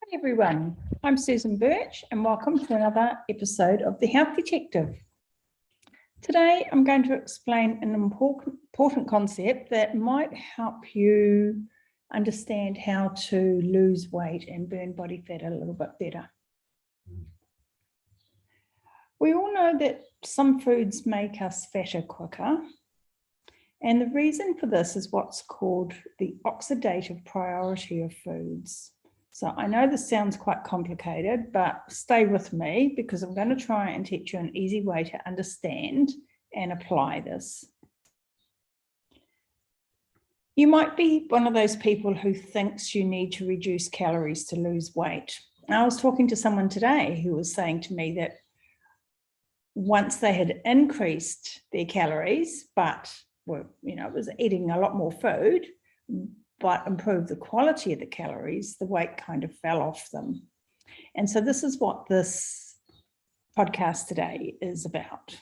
Hi everyone, I'm Susan Birch and welcome to another episode of The Health Detective. Today I'm going to explain an important concept that might help you understand how to lose weight and burn body fat a little bit better. We all know that some foods make us fatter quicker, and the reason for this is what's called the oxidative priority of foods. So I know this sounds quite complicated, but stay with me because I'm going to try and teach you an easy way to understand and apply this. You might be one of those people who thinks you need to reduce calories to lose weight. I was talking to someone today who was saying to me that once they had increased their calories, but was eating a lot more food, but improved the quality of the calories, the weight kind of fell off them. And so this is what this podcast today is about.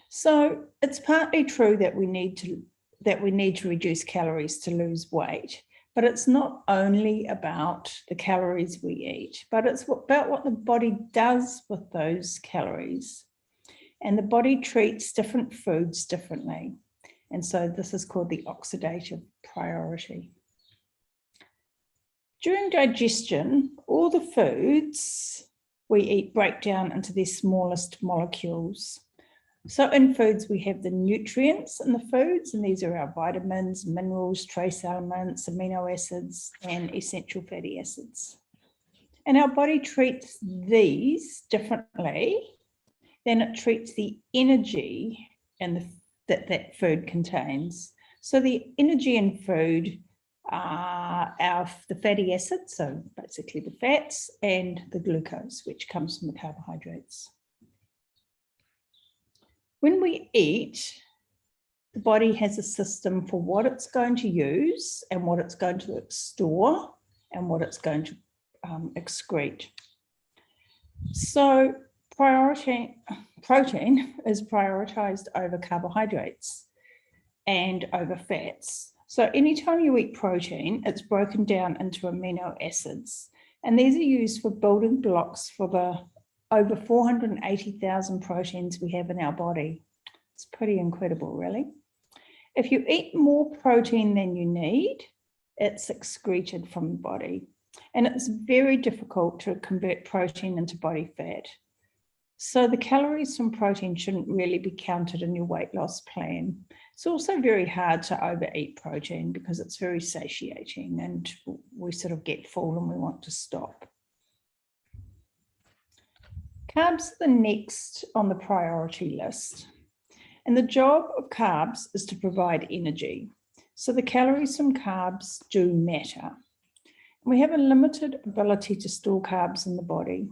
So it's partly true that we need to reduce calories to lose weight, but it's not only about the calories we eat, but it's about what the body does with those calories. And the body treats different foods differently. And so this is called the oxidative priority. During digestion, all the foods we eat break down into their smallest molecules. So in foods, we have the nutrients in the foods, and these are our vitamins, minerals, trace elements, amino acids, and essential fatty acids. And our body treats these differently than it treats the energy that food contains. So the energy in food are the fatty acids, so basically the fats, and the glucose, which comes from the carbohydrates. When we eat, the body has a system for what it's going to use and what it's going to store and what it's going to excrete. So protein is prioritized over carbohydrates and over fats. So anytime you eat protein, it's broken down into amino acids, and these are used for building blocks for the over 480,000 proteins we have in our body. It's pretty incredible, really. If you eat more protein than you need, it's excreted from the body, and it's very difficult to convert protein into body fat. So the calories from protein shouldn't really be counted in your weight loss plan. It's also very hard to overeat protein because it's very satiating and we sort of get full and we want to stop. Carbs are the next on the priority list. And the job of carbs is to provide energy. So the calories from carbs do matter. We have a limited ability to store carbs in the body.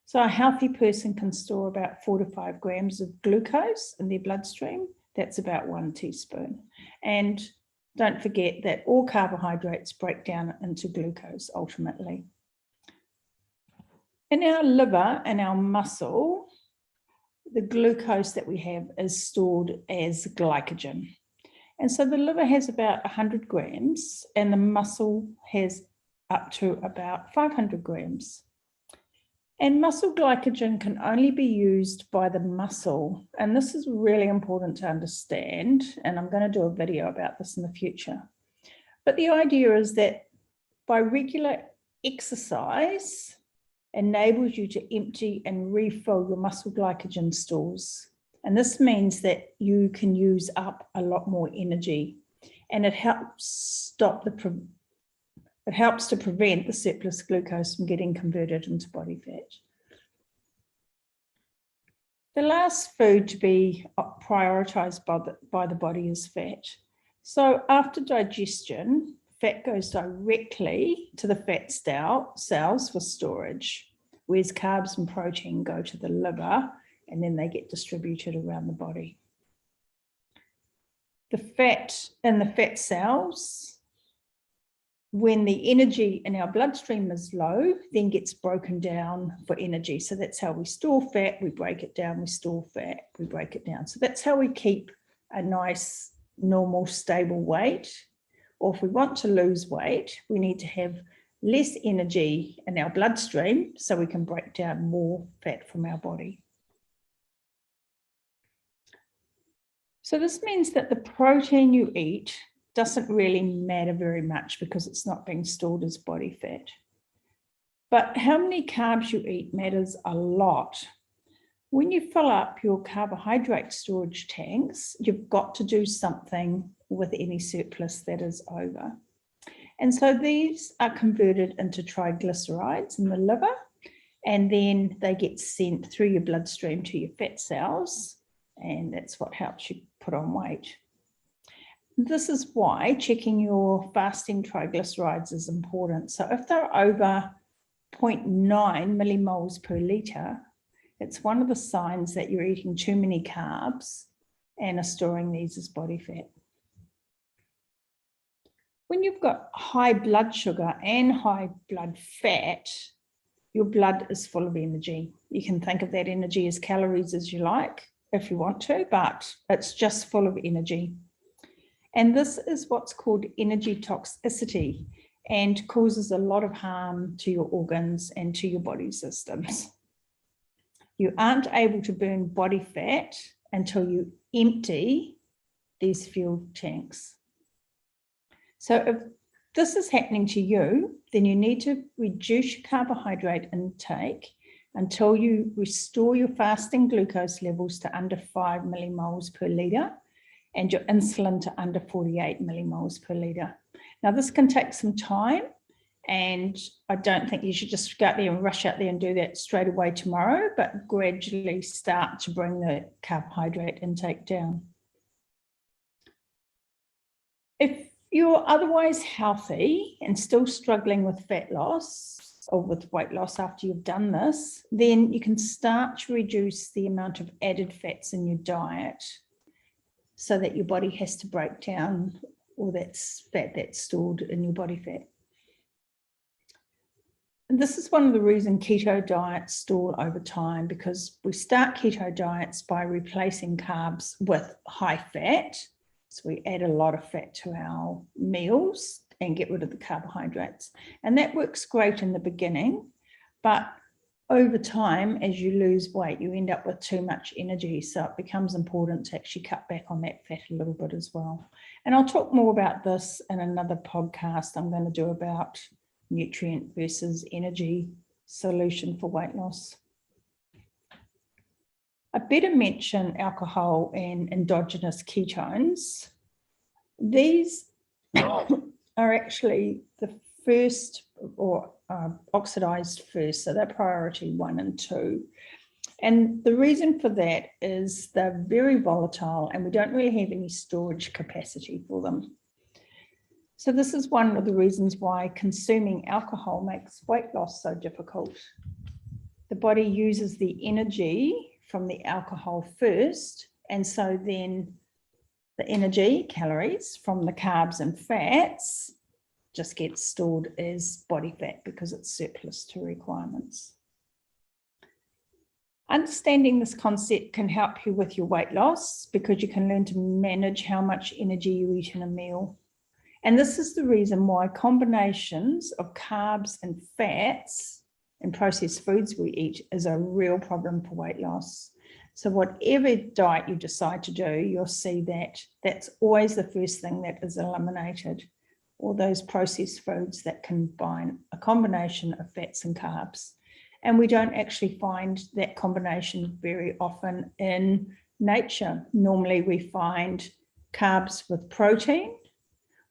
So a healthy person can store about 4 to 5 grams of glucose in their bloodstream. That's about 1 teaspoon. And don't forget that all carbohydrates break down into glucose ultimately. In our liver and our muscle, the glucose that we have is stored as glycogen. And so the liver has about 100 grams and the muscle has up to about 500 grams. And muscle glycogen can only be used by the muscle. And this is really important to understand. And I'm going to do a video about this in the future. But the idea is that by regular exercise enables you to empty and refill your muscle glycogen stores. And this means that you can use up a lot more energy. And it helps to prevent the surplus glucose from getting converted into body fat. The last food to be prioritized by the body is fat. So after digestion, fat goes directly to the fat cells for storage, whereas carbs and protein go to the liver and then they get distributed around the body. The fat in the fat cells, when the energy in our bloodstream is low, then gets broken down for energy. So that's how we store fat, we break it down, we store fat, we break it down. So that's how we keep a nice, normal, stable weight. Or if we want to lose weight, we need to have less energy in our bloodstream so we can break down more fat from our body. So this means that the protein you eat doesn't really matter very much because it's not being stored as body fat. But how many carbs you eat matters a lot. When you fill up your carbohydrate storage tanks, you've got to do something with any surplus that is over. And so these are converted into triglycerides in the liver, and then they get sent through your bloodstream to your fat cells, and that's what helps you put on weight. This is why checking your fasting triglycerides is important. So if they're over 0.9 millimoles per litre, it's one of the signs that you're eating too many carbs and are storing these as body fat. When you've got high blood sugar and high blood fat, your blood is full of energy. You can think of that energy as calories as you like, if you want to, but it's just full of energy. And this is what's called energy toxicity and causes a lot of harm to your organs and to your body systems. You aren't able to burn body fat until you empty these fuel tanks. So if this is happening to you, then you need to reduce your carbohydrate intake until you restore your fasting glucose levels to under 5 millimoles per litre and your insulin to under 48 millimoles per litre. Now, this can take some time, and I don't think you should just go out there and rush out there and do that straight away tomorrow, but gradually start to bring the carbohydrate intake down. If you're otherwise healthy and still struggling with fat loss or with weight loss after you've done this, then you can start to reduce the amount of added fats in your diet so that your body has to break down all that fat that's stored in your body fat. And this is one of the reasons keto diets stall over time, because we start keto diets by replacing carbs with high fat. So we add a lot of fat to our meals and get rid of the carbohydrates. And that works great in the beginning, but over time, as you lose weight, you end up with too much energy. So it becomes important to actually cut back on that fat a little bit as well. And I'll talk more about this in another podcast I'm going to do about nutrient versus energy solution for weight loss. I better mention alcohol and endogenous ketones. These are actually the first, or oxidized first, so they're priority 1 and 2. And the reason for that is they're very volatile and we don't really have any storage capacity for them. So this is one of the reasons why consuming alcohol makes weight loss so difficult. The body uses the energy from the alcohol first, and so then the energy, calories, from the carbs and fats just gets stored as body fat because it's surplus to requirements. Understanding this concept can help you with your weight loss because you can learn to manage how much energy you eat in a meal. And this is the reason why combinations of carbs and fats and processed foods we eat is a real problem for weight loss. So whatever diet you decide to do, you'll see that that's always the first thing that is eliminated. All those processed foods that combine a combination of fats and carbs. And we don't actually find that combination very often in nature. Normally we find carbs with protein,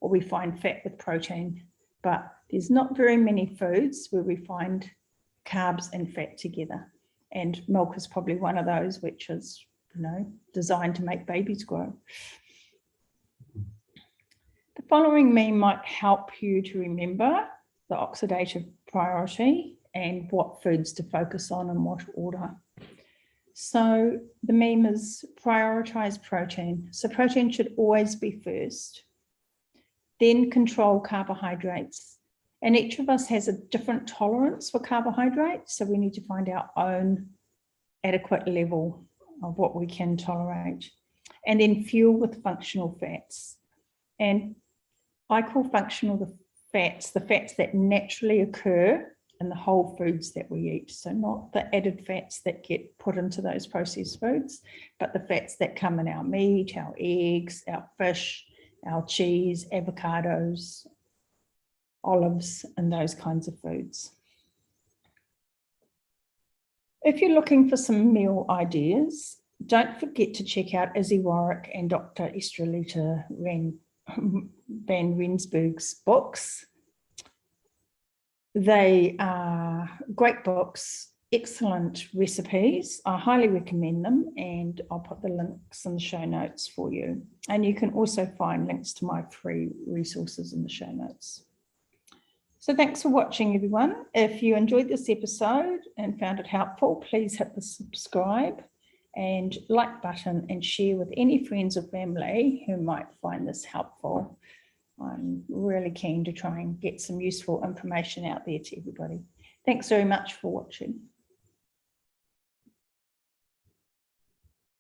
or we find fat with protein, but there's not very many foods where we find carbs and fat together. And milk is probably one of those, which is, designed to make babies grow. The following meme might help you to remember the oxidative priority and what foods to focus on and what order. So the meme is prioritize protein. So protein should always be first. Then control carbohydrates. And each of us has a different tolerance for carbohydrates, so we need to find our own adequate level of what we can tolerate. And then fuel with functional fats. And I call functional the fats, the fats that naturally occur in the whole foods that we eat. So not the added fats that get put into those processed foods, but the fats that come in our meat, our eggs, our fish, our cheese, avocados, olives, and those kinds of foods. If you're looking for some meal ideas, don't forget to check out Izzy Warwick and Dr. Estrelita Van Rensburg's books. They are great books, excellent recipes. I highly recommend them, and I'll put the links in the show notes for you. And you can also find links to my free resources in the show notes. So thanks for watching, everyone. If you enjoyed this episode and found it helpful, please hit the subscribe and like button and share with any friends or family who might find this helpful. I'm really keen to try and get some useful information out there to everybody. Thanks very much for watching.